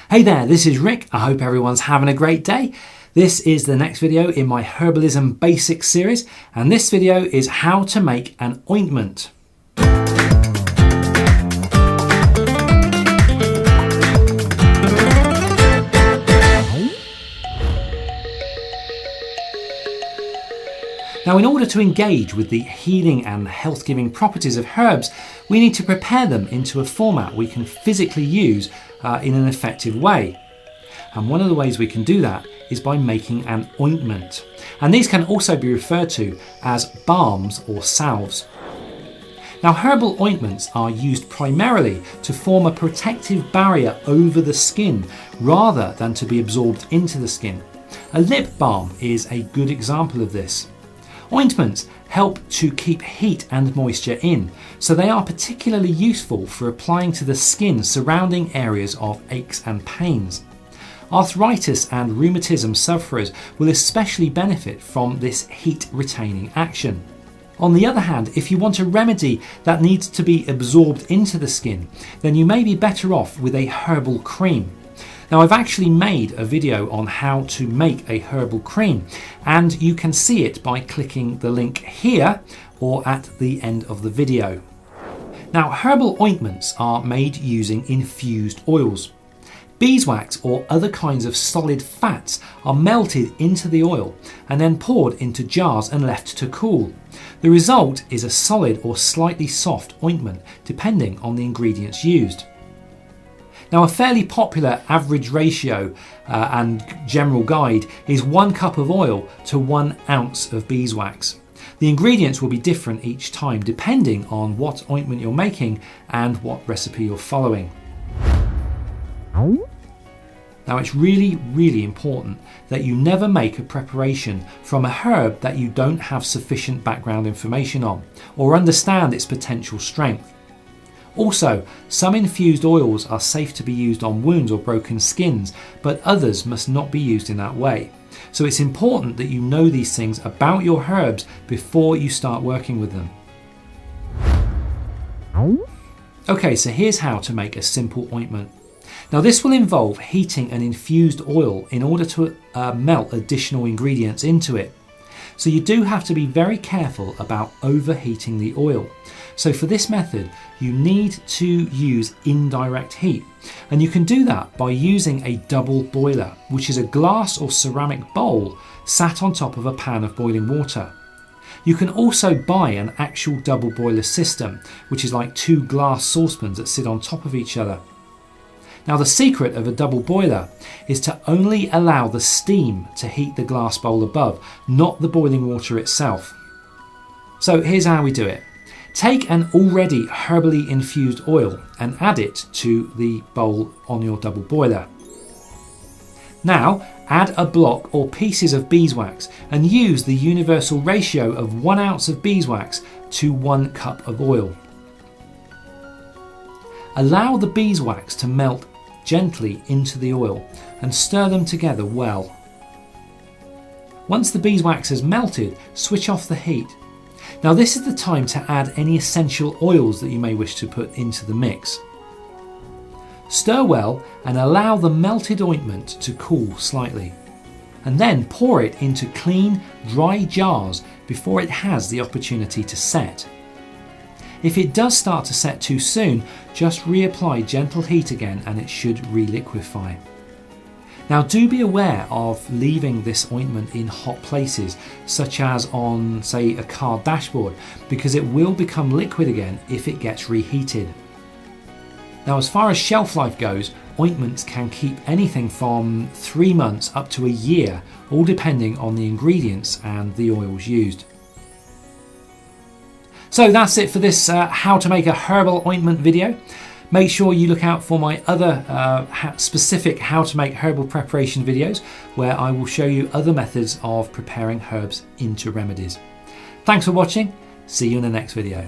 Hey there, this is Rick. I hope everyone's having a great day. This is the next video in my Herbalism Basics series, and this video is how to make an ointment. Now, in order to engage with the healing and health-giving properties of herbs, we need to prepare them into a format we can physically use in an effective way. And one of the ways we can do that is by making an ointment. And these can also be referred to as balms or salves. Now, herbal ointments are used primarily to form a protective barrier over the skin rather than to be absorbed into the skin. A lip balm is a good example of this. Ointments help to keep heat and moisture in, so they are particularly useful for applying to the skin surrounding areas of aches and pains. Arthritis and rheumatism sufferers will especially benefit from this heat-retaining action. On the other hand, if you want a remedy that needs to be absorbed into the skin, then you may be better off with a herbal cream. Now, I've actually made a video on how to make a herbal cream, and you can see it by clicking the link here or at the end of the video. Now, herbal ointments are made using infused oils. Beeswax or other kinds of solid fats are melted into the oil and then poured into jars and left to cool. The result is a solid or slightly soft ointment, depending on the ingredients used. Now, a fairly popular average ratio and general guide is 1 cup of oil to 1 ounce of beeswax. The ingredients will be different each time depending on what ointment you're making and what recipe you're following. Now, it's really important that you never make a preparation from a herb that you don't have sufficient background information on or understand its potential strength. Also, some infused oils are safe to be used on wounds or broken skins, but others must not be used in that way. So it's important that you know these things about your herbs before you start working with them. Okay, so here's how to make a simple ointment. Now, this will involve heating an infused oil in order to melt additional ingredients into it. So you do have to be very careful about overheating the oil. So for this method, you need to use indirect heat. And you can do that by using a double boiler, which is a glass or ceramic bowl sat on top of a pan of boiling water. You can also buy an actual double boiler system, which is like 2 glass saucepans that sit on top of each other. Now, the secret of a double boiler is to only allow the steam to heat the glass bowl above, not the boiling water itself. So here's how we do it. Take an already herbally infused oil and add it to the bowl on your double boiler. Now, add a block or pieces of beeswax and use the universal ratio of 1 ounce of beeswax to 1 cup of oil. Allow the beeswax to melt gently into the oil and stir them together well. Once the beeswax has melted, switch off the heat. Now, this is the time to add any essential oils that you may wish to put into the mix. Stir well and allow the melted ointment to cool slightly. And then pour it into clean, dry jars before it has the opportunity to set. If it does start to set too soon, just reapply gentle heat again and it should reliquefy. Now, do be aware of leaving this ointment in hot places, such as on, say, a car dashboard, because it will become liquid again if it gets reheated. Now, as far as shelf life goes, ointments can keep anything from 3 months up to a year, all depending on the ingredients and the oils used. So that's it for this how to make a herbal ointment video. Make sure you look out for my other specific how to make herbal preparation videos, where I will show you other methods of preparing herbs into remedies. Thanks for watching. See you in the next video.